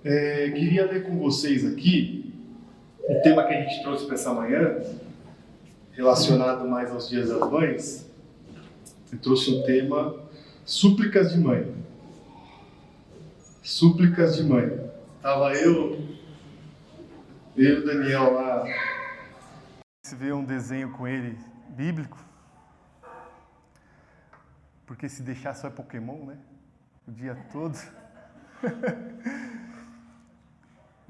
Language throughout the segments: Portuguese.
Queria ler com vocês aqui o tema que a gente trouxe para essa manhã, relacionado mais aos Dias das Mães. Eu trouxe um tema: súplicas de mãe. Súplicas de mãe. Tava eu e o Daniel lá. Se vê um desenho com ele bíblico, porque se deixar só é Pokémon, né? O dia todo.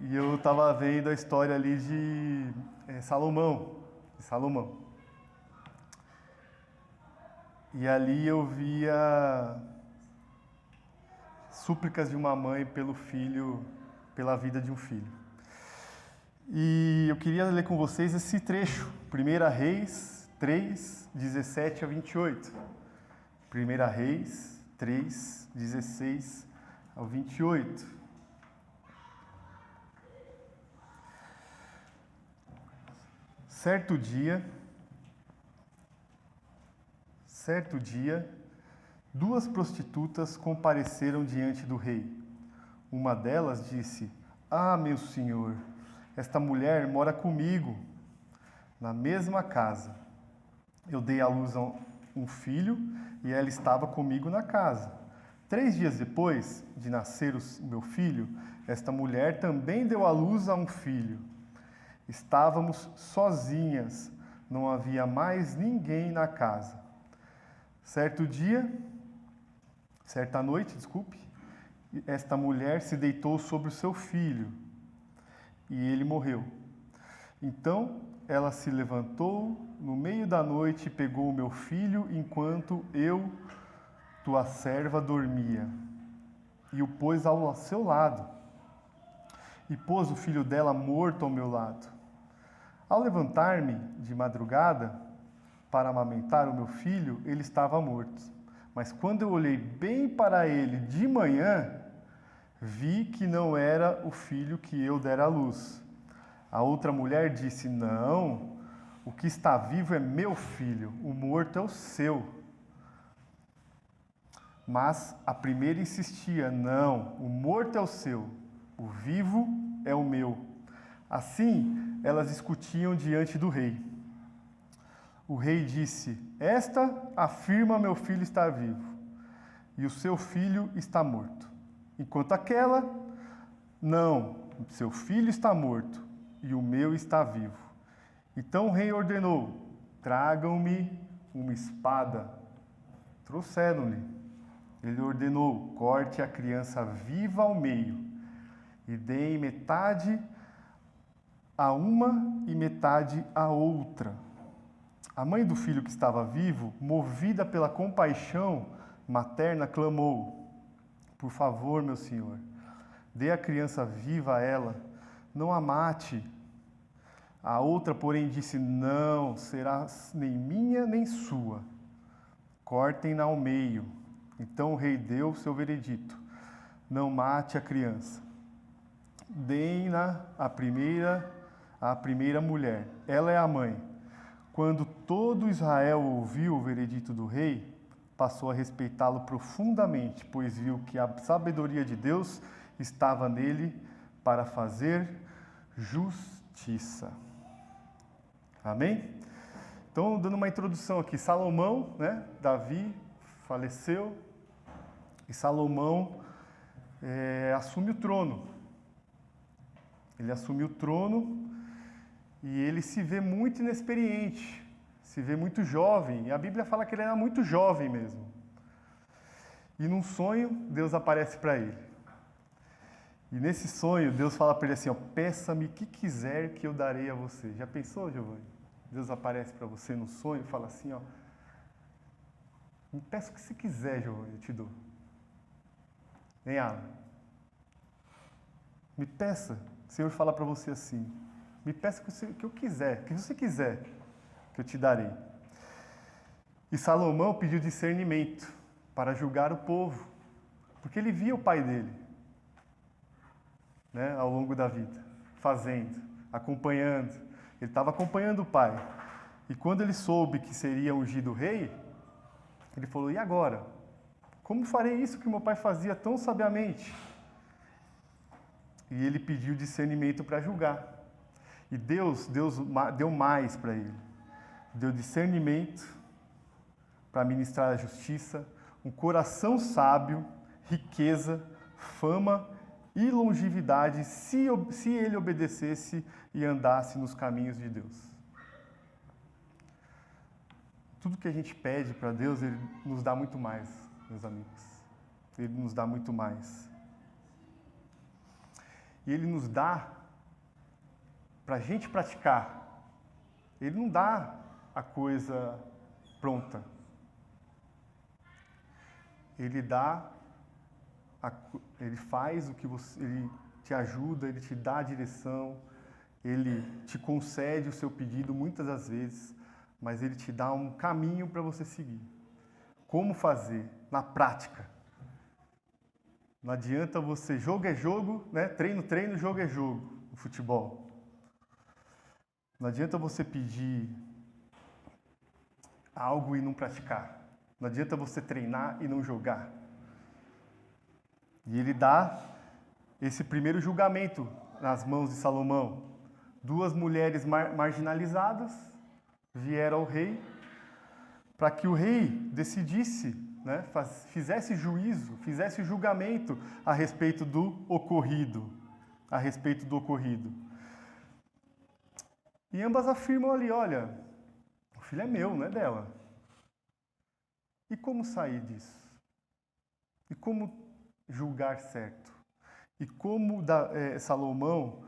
E eu estava vendo a história ali de Salomão. E ali eu via súplicas de uma mãe pelo filho, pela vida de um filho. E eu queria ler com vocês esse trecho, 1 Reis 3, 17 a 28. 1 Reis 3, 16 ao 28. Certo dia, duas prostitutas compareceram diante do rei. Uma delas disse: "Ah, meu senhor, esta mulher mora comigo, na mesma casa. Eu dei à luz a um filho e ela estava comigo na casa. 3 dias depois de nascer o meu filho, esta mulher também deu à luz a um filho. Estávamos sozinhas, não havia mais ninguém na casa. Certa noite, esta mulher se deitou sobre o seu filho e ele morreu. Então ela se levantou no meio da noite e pegou o meu filho enquanto eu, tua serva, dormia, e o pôs ao seu lado, e pôs o filho dela morto ao meu lado. Ao levantar-me de madrugada para amamentar o meu filho, ele estava morto. Mas quando eu olhei bem para ele de manhã, vi que não era o filho que eu dera à luz. A outra mulher disse: não, o que está vivo é meu filho, o morto é o seu. Mas a primeira insistia: não, o morto é o seu, o vivo é o meu. Assim, elas discutiam diante do rei. O rei disse: esta afirma meu filho está vivo, e o seu filho está morto. Enquanto aquela, não, seu filho está morto, e o meu está vivo. Então o rei ordenou: tragam-me uma espada. Trouxeram-lhe. Ele ordenou: corte a criança viva ao meio, e deem metade a uma e metade a outra. A mãe do filho que estava vivo, movida pela compaixão materna, clamou: por favor, meu senhor, dê a criança viva a ela, não a mate. A outra, porém, disse: não, será nem minha nem sua. Cortem-na ao meio. Então o rei deu seu veredito: não mate a criança. Deem-na à primeira mulher. Ela é a mãe. Quando todo Israel ouviu o veredito do rei, passou a respeitá-lo profundamente, pois viu que a sabedoria de Deus estava nele para fazer justiça. Amém? Então, dando uma introdução aqui, Salomão, né? Davi faleceu e Salomão assume o trono. Ele assumiu o trono e ele se vê muito inexperiente, se vê muito jovem. E a Bíblia fala que ele era muito jovem mesmo. E num sonho, Deus aparece para ele. E nesse sonho, Deus fala para ele assim: ó, peça-me o que quiser que eu darei a você. Já pensou, Giovanni? Deus aparece para você no sonho e fala assim: ó, me peça o que você quiser, Giovanni, eu te dou. Hein, Alan? Me peça. O Senhor fala para você assim: me peça o que eu quiser, o que você quiser, que eu te darei. E Salomão pediu discernimento para julgar o povo, porque ele via o pai dele, né, ao longo da vida, fazendo, acompanhando. Ele estava acompanhando o pai. E quando ele soube que seria ungido rei, ele falou: e agora? Como farei isso que meu pai fazia tão sabiamente? e ele pediu discernimento para julgar. E Deus deu mais para ele. Deu discernimento para ministrar a justiça, um coração sábio, riqueza, fama e longevidade, se ele obedecesse e andasse nos caminhos de Deus. Tudo que a gente pede para Deus, Ele nos dá muito mais, meus amigos. Ele nos dá muito mais. E Ele nos dá para a gente praticar. Ele não dá a coisa pronta. Ele dá, ele faz o que você, ele te ajuda, ele te dá a direção, ele te concede o seu pedido muitas das vezes, mas ele te dá um caminho para você seguir. Como fazer? Na prática. Não adianta você, jogo é jogo, né? Treino, jogo é jogo, no futebol. Não adianta você pedir algo e não praticar. Não adianta você treinar e não jogar. E ele dá esse primeiro julgamento nas mãos de Salomão. 2 mulheres marginalizadas vieram ao rei para que o rei decidisse, né, fizesse juízo, fizesse julgamento a respeito do ocorrido. E ambas afirmam ali, olha, o filho é meu, não é dela. E como sair disso? E como julgar certo? E como Salomão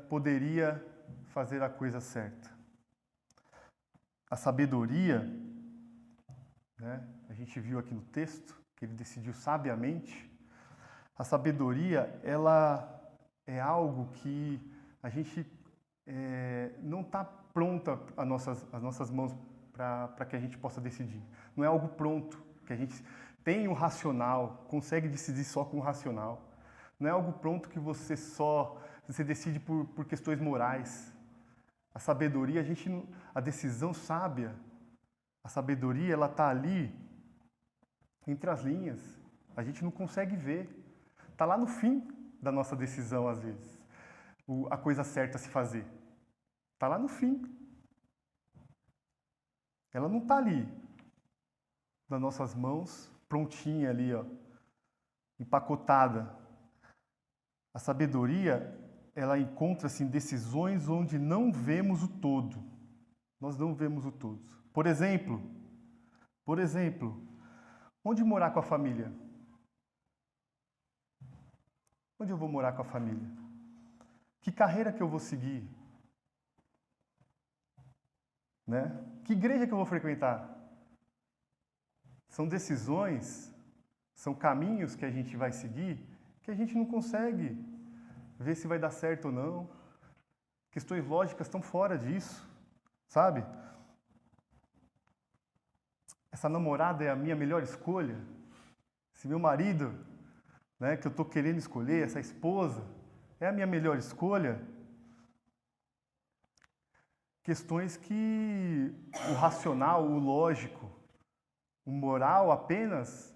poderia fazer a coisa certa? A sabedoria, né, a gente viu aqui no texto, que ele decidiu sabiamente. A sabedoria, ela é algo que a gente não está pronta as nossas mãos para que a gente possa decidir. Não é algo pronto, que a gente tem o racional, consegue decidir só com o racional. Não é algo pronto que você decide por questões morais. A sabedoria, a decisão sábia, a sabedoria, ela está ali entre as linhas. A gente não consegue ver. Está lá no fim da nossa decisão, às vezes. A coisa certa a se fazer. Está lá no fim. Ela não está ali, nas nossas mãos, prontinha ali, ó, empacotada. A sabedoria, ela encontra-se em decisões onde não vemos o todo. Nós não vemos o todo. Por exemplo, onde morar com a família? Onde eu vou morar com a família? Que carreira que eu vou seguir? Né? Que igreja que eu vou frequentar? São decisões, são caminhos que a gente vai seguir que a gente não consegue ver se vai dar certo ou não. Questões lógicas estão fora disso, sabe? Essa namorada é a minha melhor escolha? Esse meu marido, né, que eu estou querendo escolher, essa esposa, é a minha melhor escolha? Questões que o racional, o lógico, o moral apenas,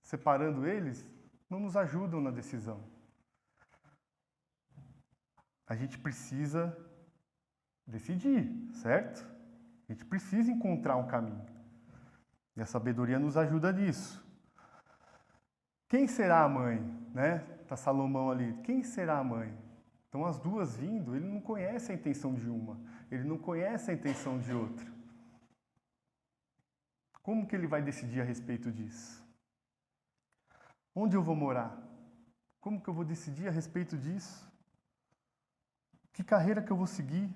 separando eles, não nos ajudam na decisão. A gente precisa decidir, certo? A gente precisa encontrar um caminho. E a sabedoria nos ajuda nisso. Quem será a mãe? Né? Tá Salomão ali. Quem será a mãe? Então as duas vindo, ele não conhece a intenção de uma. Ele não conhece a intenção de outra. Como que ele vai decidir a respeito disso? Onde eu vou morar? Como que eu vou decidir a respeito disso? Que carreira que eu vou seguir?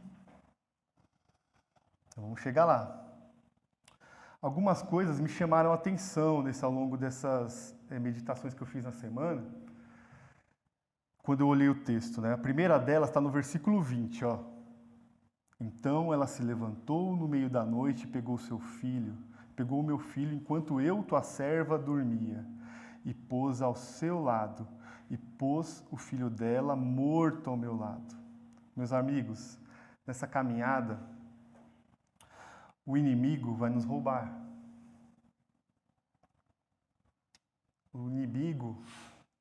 Então, vamos chegar lá. Algumas coisas me chamaram a atenção ao longo dessas meditações que eu fiz na semana, quando eu olhei o texto, né? A primeira delas está no versículo 20, ó. Então ela se levantou no meio da noite e pegou o meu filho enquanto eu, tua serva, dormia, e pôs ao seu lado, e pôs o filho dela morto ao meu lado. Meus amigos, nessa caminhada, o inimigo vai nos roubar. O inimigo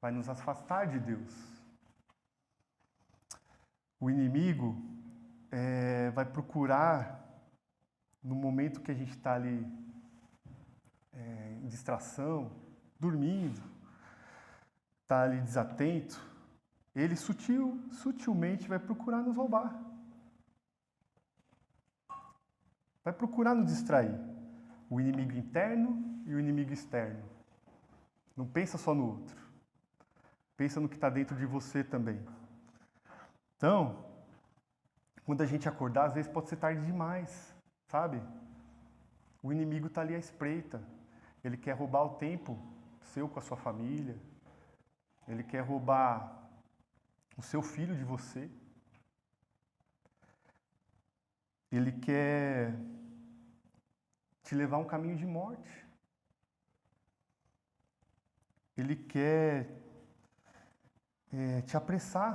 vai nos afastar de Deus. O inimigo vai procurar, no momento que a gente está ali em distração, dormindo, está ali desatento, ele sutilmente vai procurar nos roubar. Vai procurar nos distrair. O inimigo interno e o inimigo externo. Não pensa só no outro. Pensa no que está dentro de você também. Então, quando a gente acordar, às vezes pode ser tarde demais, sabe? O inimigo está ali à espreita. Ele quer roubar o tempo seu com a sua família. Ele quer roubar o seu filho de você. Ele quer te levar a um caminho de morte. Ele quer te apressar,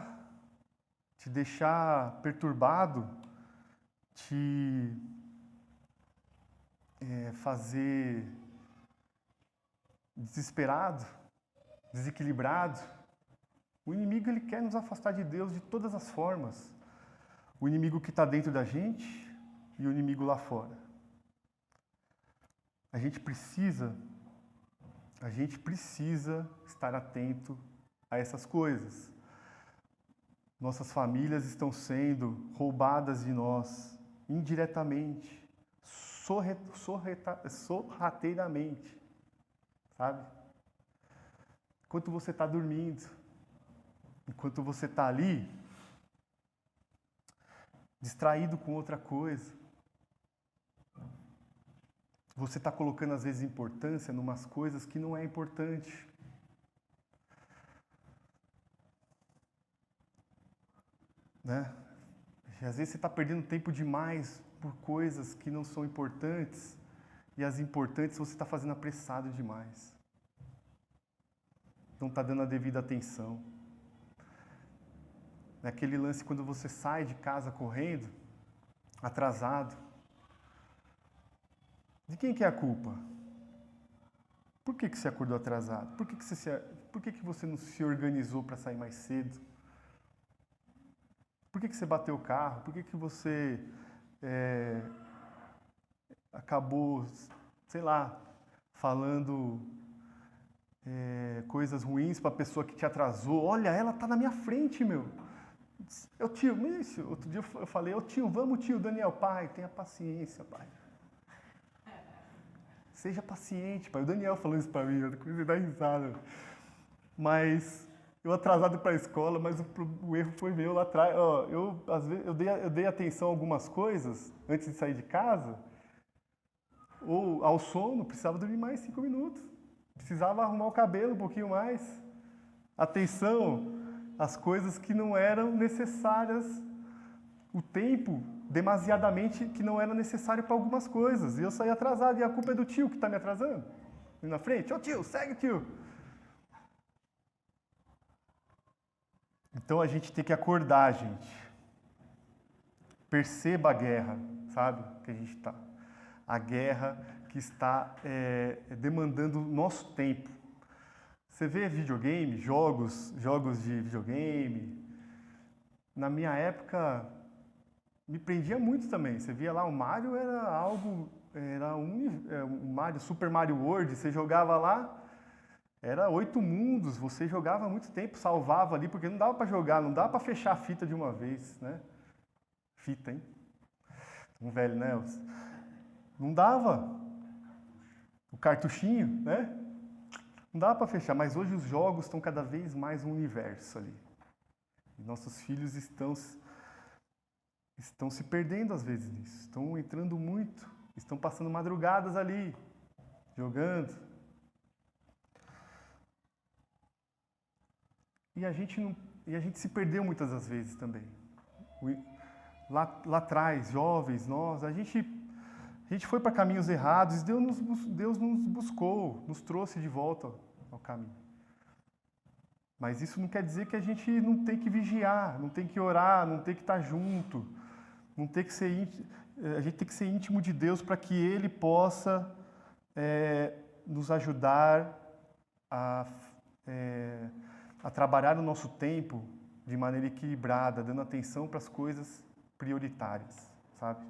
te deixar perturbado, te fazer desesperado, desequilibrado. O inimigo ele quer nos afastar de Deus de todas as formas. O inimigo que está dentro da gente e o inimigo lá fora. A gente precisa estar atento a essas coisas. Nossas famílias estão sendo roubadas de nós indiretamente, sorrateiramente, sabe? Enquanto você está dormindo, enquanto você está ali, distraído com outra coisa, você está colocando, às vezes, importância em umas coisas que não é importante. Né? E, às vezes você está perdendo tempo demais por coisas que não são importantes, e as importantes você está fazendo apressado demais. Não está dando a devida atenção. É aquele lance quando você sai de casa correndo, atrasado. De quem que é a culpa? Por que você acordou atrasado? Por que você não se organizou para sair mais cedo? Por que você bateu o carro? Por que você acabou, sei lá, falando coisas ruins para a pessoa que te atrasou? Olha, ela tá na minha frente, meu. Tio, outro dia eu falei, tio, vamos tio, Daniel, pai, tenha paciência, pai. Seja paciente, pai. O Daniel falou isso para mim, coisa da risada. Mas eu atrasado para a escola, mas o erro foi meu lá atrás. Às vezes, eu dei atenção a algumas coisas antes de sair de casa, ou ao sono, precisava dormir mais 5 minutos. Precisava arrumar o cabelo um pouquinho mais. Atenção às coisas que não eram necessárias. O tempo demasiadamente que não era necessário para algumas coisas. E eu saí atrasado, e a culpa é do tio que está me atrasando. E na frente, tio, segue tio. Então a gente tem que acordar, gente. Perceba a guerra, sabe? Que a gente está. A guerra que está demandando o nosso tempo. Você vê videogame, jogos de videogame. Na minha época, me prendia muito também. Você via lá, o Mario era um Mario, Super Mario World, você jogava lá, era 8 mundos, você jogava muito tempo, salvava ali, porque não dava para jogar, não dava para fechar a fita de uma vez, né? Fita, hein? Um velho, né? Não dava. O cartuchinho, né? Não dava para fechar, mas hoje os jogos estão cada vez mais um universo ali. E nossos filhos estão se perdendo às vezes nisso, estão entrando muito, estão passando madrugadas ali, jogando. E a gente se perdeu muitas das vezes também. Lá atrás, jovens, nós, a gente foi para caminhos errados, Deus nos buscou, nos trouxe de volta ao caminho. Mas isso não quer dizer que a gente não tem que vigiar, não tem que orar, não tem que estar junto. A gente tem que ser íntimo de Deus para que Ele possa nos ajudar a a trabalhar o nosso tempo de maneira equilibrada, dando atenção para as coisas prioritárias, sabe?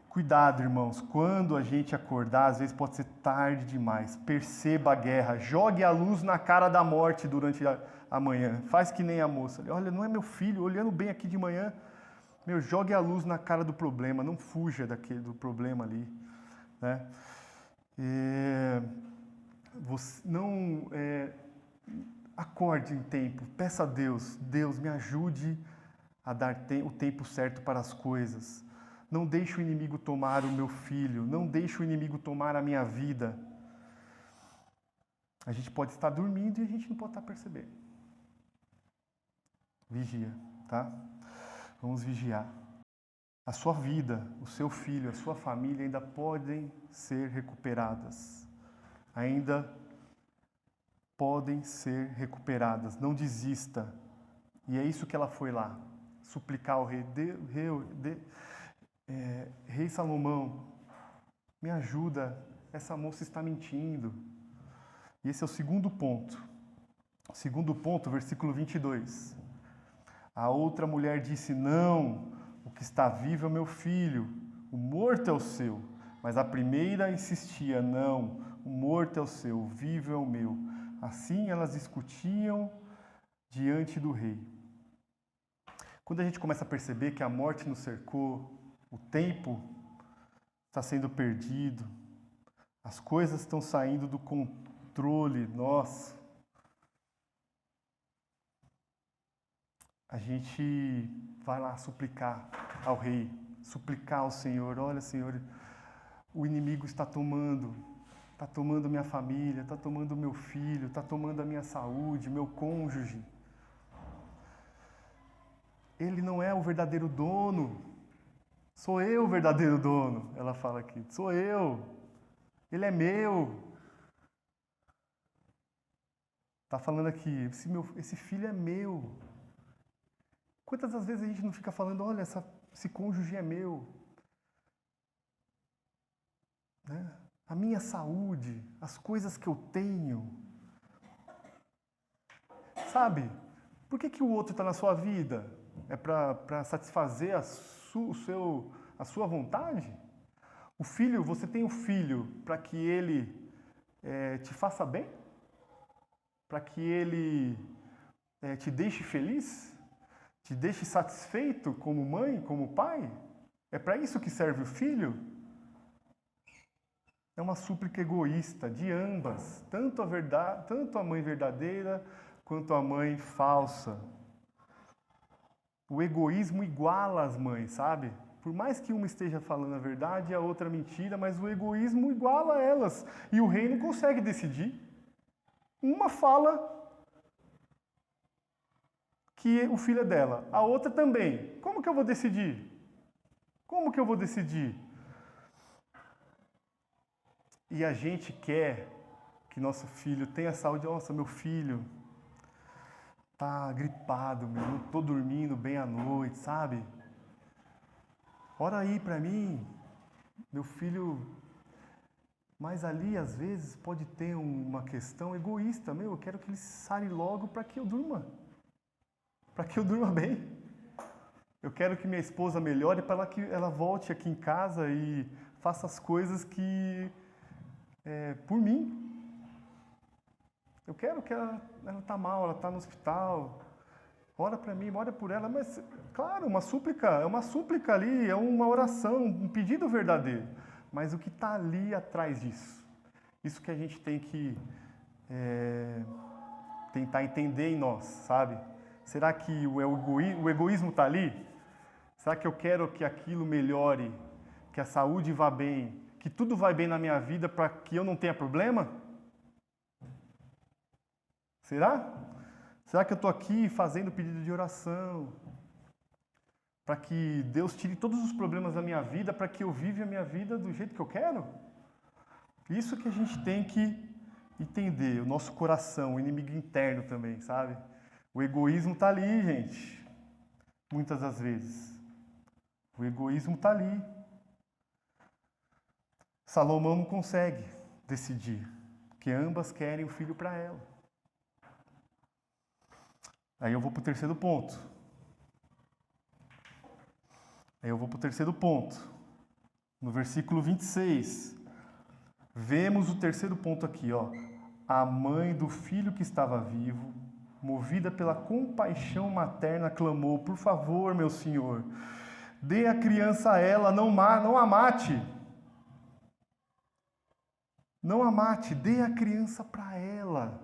Cuidado, irmãos, quando a gente acordar, às vezes pode ser tarde demais. Perceba a guerra, jogue a luz na cara da morte durante a manhã. Faz que nem a moça. Olha, não é meu filho, olhando bem aqui de manhã. Meu, jogue a luz na cara do problema, não fuja do problema ali, né? Acorde em tempo, peça a Deus, Deus me ajude a dar o tempo certo para as coisas. Não deixe o inimigo tomar o meu filho, não deixe o inimigo tomar a minha vida. A gente pode estar dormindo e a gente não pode estar percebendo. Vigia, tá? Vamos vigiar. A sua vida, o seu filho, a sua família ainda podem ser recuperadas. Ainda podem ser recuperadas. Não desista. E é isso que ela foi lá, suplicar ao rei. Rei Salomão, me ajuda, essa moça está mentindo. E esse é o segundo ponto. O segundo ponto, versículo 22. A outra mulher disse, não, o que está vivo é o meu filho, o morto é o seu. Mas a primeira insistia, não, o morto é o seu, o vivo é o meu. Assim elas discutiam diante do rei. Quando a gente começa a perceber que a morte nos cercou, o tempo está sendo perdido, as coisas estão saindo do controle nosso, a gente vai lá suplicar ao rei, suplicar ao Senhor, olha Senhor, o inimigo está tomando minha família, está tomando meu filho, está tomando a minha saúde, meu cônjuge. Ele não é o verdadeiro dono. Sou eu o verdadeiro dono, ela fala aqui. Sou eu. Ele é meu. Está falando aqui, esse filho é meu. Quantas das vezes a gente não fica falando, olha, esse cônjuge é meu. Né? A minha saúde, as coisas que eu tenho. Sabe? Por que o outro está na sua vida? É para satisfazer a sua vontade? O filho, você tem um filho para que ele te faça bem? Para que ele te deixe feliz? Te deixe satisfeito como mãe, como pai? É para isso que serve o filho? É uma súplica egoísta de ambas, tanto a mãe verdadeira quanto a mãe falsa. O egoísmo iguala as mães, sabe? Por mais que uma esteja falando a verdade e a outra mentira, mas o egoísmo iguala elas. E o rei não consegue decidir. Uma fala que o filho é dela, a outra também. Como que eu vou decidir? Como que eu vou decidir? E a gente quer que nosso filho tenha saúde. Nossa, meu filho tá gripado, não tô dormindo bem à noite, sabe? Ora aí para mim, meu filho. Mas ali, às vezes, pode ter uma questão egoísta. Eu quero que ele sare logo para que eu durma. Para que eu durma bem. Eu quero que minha esposa melhore para que ela volte aqui em casa e faça as coisas por mim. Eu quero que ela está mal, ela está no hospital. Ora para mim, ora por ela. Mas, claro, é uma súplica ali, é uma oração, um pedido verdadeiro. Mas o que está ali atrás disso? Isso que a gente tem que tentar entender em nós, sabe? Será que o egoísmo está ali? Será que eu quero que aquilo melhore, que a saúde vá bem, que tudo vai bem na minha vida para que eu não tenha problema? Será? Será que eu estou aqui fazendo pedido de oração para que Deus tire todos os problemas da minha vida, para que eu viva a minha vida do jeito que eu quero? Isso que a gente tem que entender, o nosso coração, o inimigo interno também, sabe? O egoísmo está ali, gente, muitas das vezes. O egoísmo está ali. Salomão não consegue decidir porque ambas querem o filho para ela. Aí eu vou para o terceiro ponto. No versículo 26, vemos o terceiro ponto aqui, ó. A mãe do filho que estava vivo, movida pela compaixão materna, clamou: por favor, meu senhor, dê a criança a ela, não a mate. Não a mate, dê a criança para ela.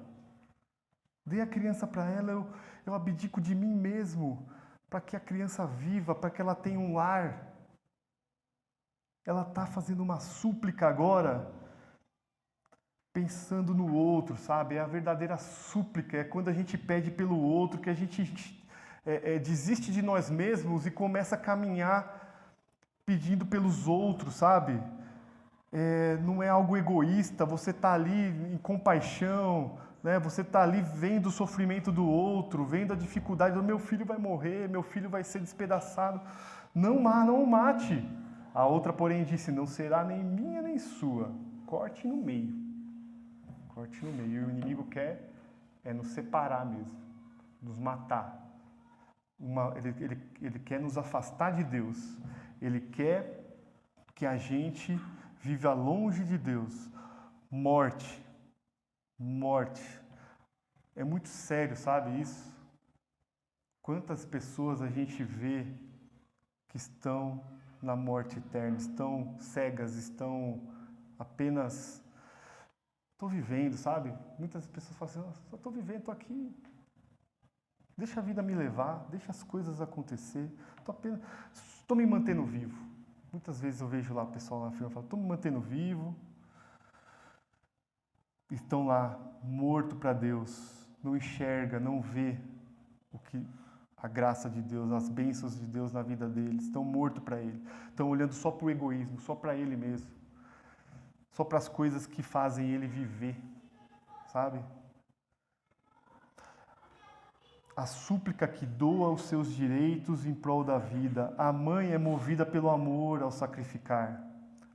Dê a criança para ela, eu abdico de mim mesmo, para que a criança viva, para que ela tenha um lar. Ela está fazendo uma súplica agora, pensando no outro, sabe? É a verdadeira súplica, é quando a gente pede pelo outro, que a gente desiste de nós mesmos e começa a caminhar pedindo pelos outros, sabe? Não é algo egoísta, você está ali em compaixão, né? Você está ali vendo o sofrimento do outro, vendo a dificuldade do meu filho vai morrer, meu filho vai ser despedaçado. Não o mate. A outra, porém, disse: não será nem minha nem sua. Corte no meio. Corte no meio. E o inimigo quer nos separar mesmo, nos matar. Ele quer nos afastar de Deus. Ele quer que a gente viva longe de Deus. Morte. É muito sério, sabe isso? Quantas pessoas a gente vê que estão na morte eterna, estão cegas, estão apenas... Estou vivendo, sabe? Muitas pessoas falam assim: só estou vivendo, estou aqui. Deixa a vida me levar, deixa as coisas acontecer. Estou me mantendo vivo. Muitas vezes eu vejo lá o pessoal lá na frente e falo: estou me mantendo vivo. Estão lá, morto para Deus, não enxerga, não vê a graça de Deus, as bênçãos de Deus na vida deles, estão mortos para Ele, estão olhando só para o egoísmo, só para Ele mesmo, só para as coisas que fazem Ele viver, sabe? A súplica que doa os seus direitos em prol da vida, a mãe é movida pelo amor ao sacrificar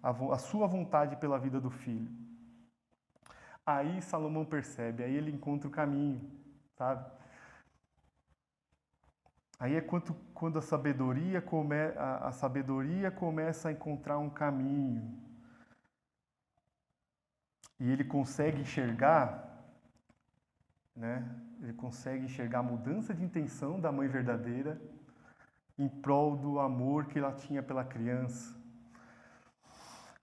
a sua vontade pela vida do filho. Aí Salomão percebe, aí ele encontra o caminho, sabe? Aí é quando a sabedoria começa a encontrar um caminho. E ele consegue enxergar, né? Ele consegue enxergar a mudança de intenção da mãe verdadeira em prol do amor que ela tinha pela criança.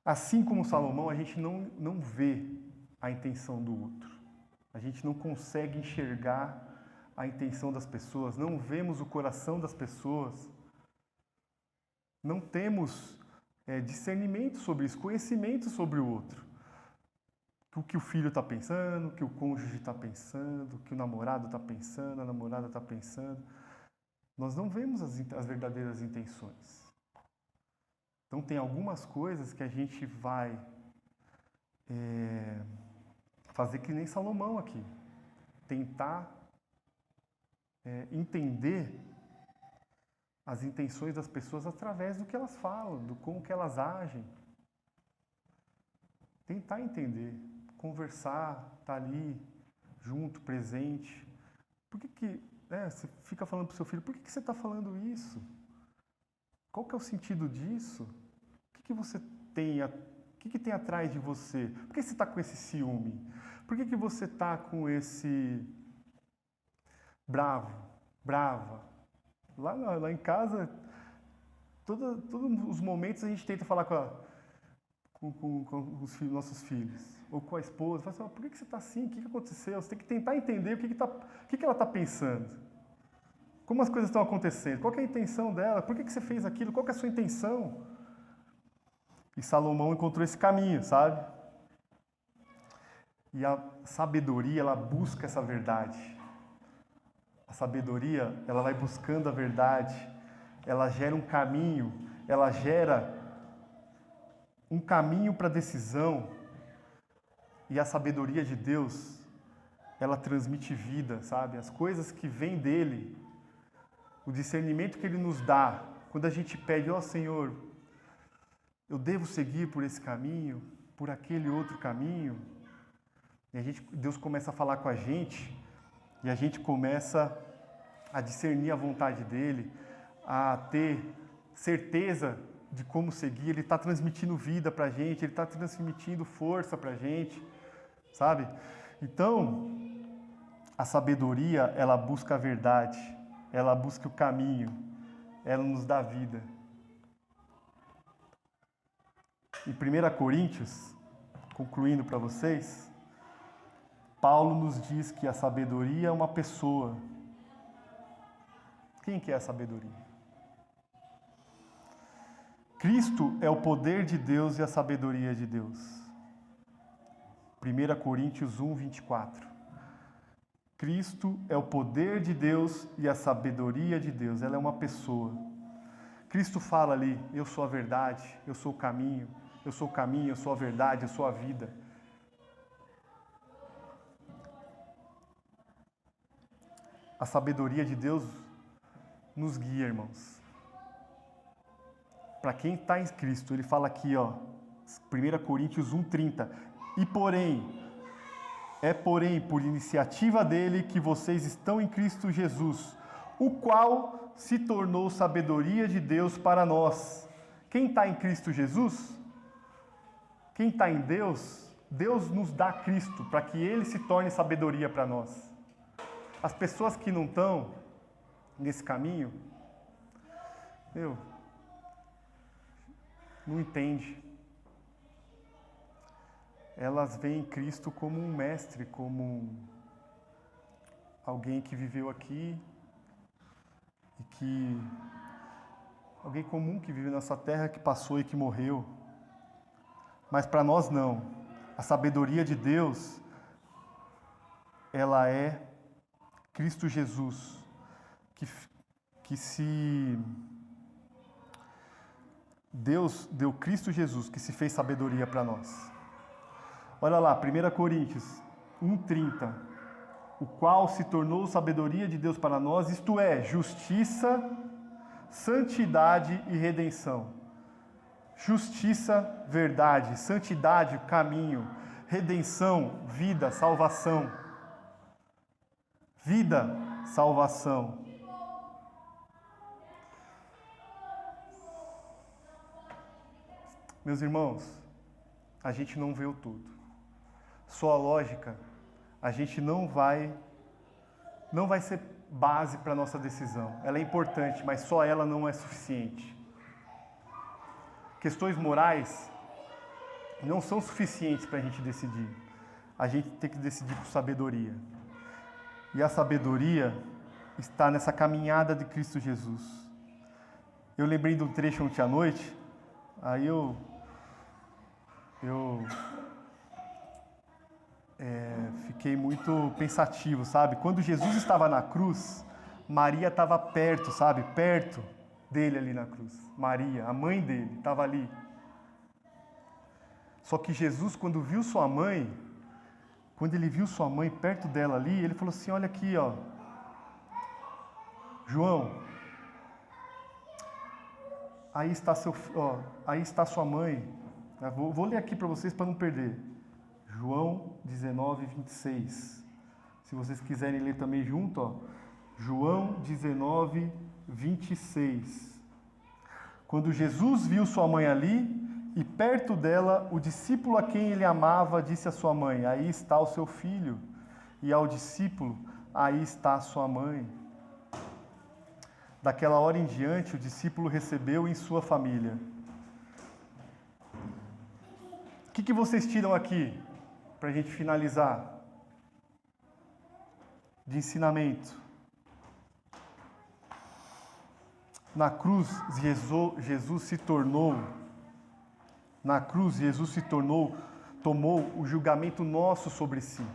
Assim como Salomão, a gente não vê a intenção do outro. A gente não consegue enxergar a intenção das pessoas, não vemos o coração das pessoas, não temos discernimento sobre isso, conhecimento sobre o outro. O que o filho está pensando, o que o cônjuge está pensando, o que o namorado está pensando, a namorada está pensando. Nós não vemos as verdadeiras intenções. Então tem algumas coisas que a gente vai fazer que nem Salomão aqui. Tentar entender as intenções das pessoas através do que elas falam, do como que elas agem. Tentar entender, conversar, estar ali, junto, presente. Por que você fica falando para o seu filho: por que você está falando isso? Qual que é o sentido disso? O que você tem, o que tem atrás de você? Por que você está com esse ciúme? Por que você está com esse brava? Lá em casa, todos os momentos a gente tenta falar com os nossos filhos, ou com a esposa. Fala assim: por que você está assim? O que aconteceu? Você tem que tentar entender o que ela está pensando. Como as coisas estão acontecendo? Qual que é a intenção dela? Por que você fez aquilo? Qual que é a sua intenção? E Salomão encontrou esse caminho, sabe? E a sabedoria, ela busca essa verdade. A sabedoria, ela vai buscando a verdade. Ela gera um caminho. Ela gera um caminho para a decisão. E a sabedoria de Deus, ela transmite vida, sabe? As coisas que vêm dele, o discernimento que ele nos dá, quando a gente pede: ó Senhor, eu devo seguir por esse caminho, por aquele outro caminho. E Deus começa a falar com a gente, e a gente começa a discernir a vontade dele, a ter certeza de como seguir. Ele está transmitindo vida para a gente, ele está transmitindo força para a gente, sabe? Então, a sabedoria, ela busca a verdade, ela busca o caminho, ela nos dá vida. Em 1 Coríntios, concluindo para vocês, Paulo nos diz que a sabedoria é uma pessoa. Quem que é a sabedoria? Cristo é o poder de Deus e a sabedoria de Deus. 1 Coríntios 1, 24. Cristo é o poder de Deus e a sabedoria de Deus. Ela é uma pessoa. Cristo fala ali, eu sou a verdade, eu sou o caminho, eu sou a verdade, eu sou a vida. A sabedoria de Deus nos guia, irmãos. Para quem está em Cristo, ele fala aqui, 1 Coríntios 1,30. Porém, por iniciativa dele que vocês estão em Cristo Jesus, o qual se tornou sabedoria de Deus para nós. Quem está em Cristo Jesus? Quem está em Deus? Deus nos dá Cristo para que ele se torne sabedoria para nós. As pessoas que não estão nesse caminho, não entende. Elas veem Cristo como um mestre, como alguém que viveu aqui e que alguém comum que vive nessa terra, que passou e que morreu. Mas para nós não. A sabedoria de Deus, ela é Cristo Jesus, Deus deu Cristo Jesus, que se fez sabedoria para nós. Olha lá, 1 Coríntios 1,30. O qual se tornou sabedoria de Deus para nós, isto é, justiça, santidade e redenção. Justiça, verdade, santidade, caminho, redenção, vida, salvação. Vida, salvação. Meus irmãos, a gente não vê o todo. Só a lógica, a gente não vai ser base para a nossa decisão. Ela é importante, mas só ela não é suficiente. Questões morais não são suficientes para a gente decidir. A gente tem que decidir com sabedoria. E a sabedoria está nessa caminhada de Cristo Jesus. Eu lembrei de um trecho ontem à noite, aí eu fiquei muito pensativo, sabe? Quando Jesus estava na cruz, Maria estava perto, sabe? Perto dele ali na cruz. Maria, a mãe dele, estava ali. Só que Jesus, quando ele viu sua mãe perto dela ali, ele falou assim, olha aqui, João, aí está sua mãe. Vou ler aqui para vocês para não perder. João 19, 26. Se vocês quiserem ler também junto, João 19, 26. Quando Jesus viu sua mãe ali, e perto dela, o discípulo a quem ele amava disse à sua mãe, aí está o seu filho. E ao discípulo, aí está a sua mãe. Daquela hora em diante, o discípulo recebeu em sua família. O que vocês tiram aqui, para a gente finalizar? De ensinamento. Na cruz, Jesus se tomou o julgamento nosso sobre si.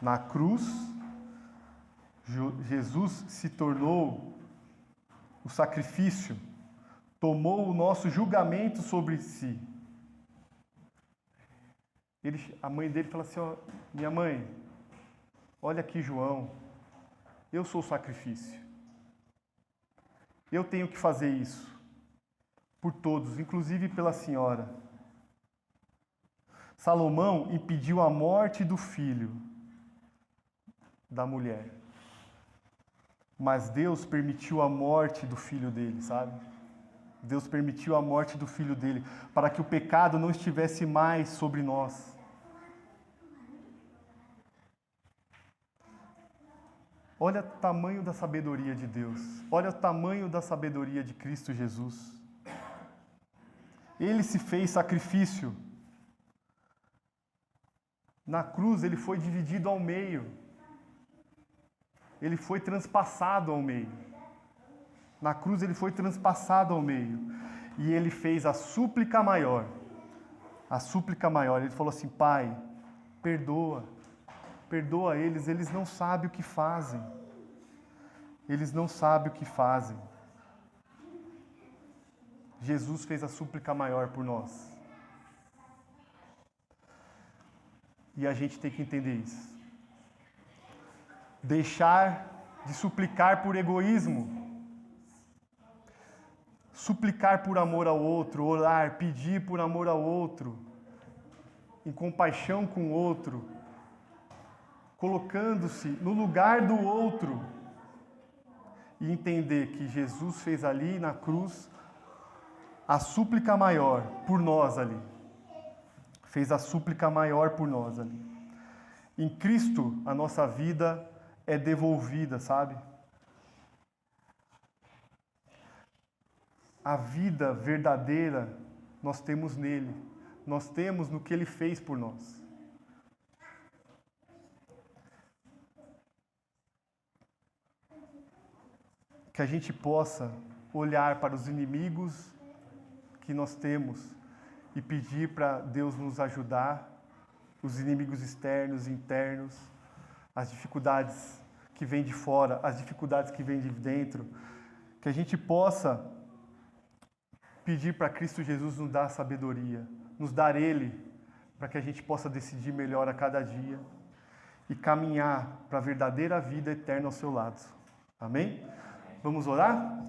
Na cruz, Jesus se tornou o sacrifício, tomou o nosso julgamento sobre si. A mãe dele fala assim, minha mãe, olha aqui João, eu sou o sacrifício. Eu tenho que fazer isso por todos, inclusive pela senhora. Salomão impediu a morte do filho da mulher. Mas Deus permitiu a morte do filho dele, sabe? Deus permitiu a morte do filho dele para que o pecado não estivesse mais sobre nós. Olha o tamanho da sabedoria de Deus. Olha o tamanho da sabedoria de Cristo Jesus. Ele se fez sacrifício. Na cruz ele foi dividido ao meio. Ele foi transpassado ao meio. Na cruz ele foi transpassado ao meio. E ele fez a súplica maior. A súplica maior. Ele falou assim: Pai, perdoa. Perdoa eles não sabem o que fazem. Eles não sabem o que fazem. Jesus fez a súplica maior por nós. E a gente tem que entender isso. Deixar de suplicar por egoísmo. Suplicar por amor ao outro, orar, pedir por amor ao outro, em compaixão com o outro, colocando-se no lugar do outro e entender que Jesus fez ali na cruz a súplica maior por nós ali. Fez a súplica maior por nós ali. Em Cristo, a nossa vida é devolvida, sabe? A vida verdadeira nós temos nele. Nós temos no que ele fez por nós. Que a gente possa olhar para os inimigos que nós temos e pedir para Deus nos ajudar, os inimigos externos, internos, as dificuldades que vêm de fora, as dificuldades que vêm de dentro, que a gente possa pedir para Cristo Jesus nos dar sabedoria, nos dar Ele, para que a gente possa decidir melhor a cada dia e caminhar para a verdadeira vida eterna ao seu lado. Amém? Vamos orar?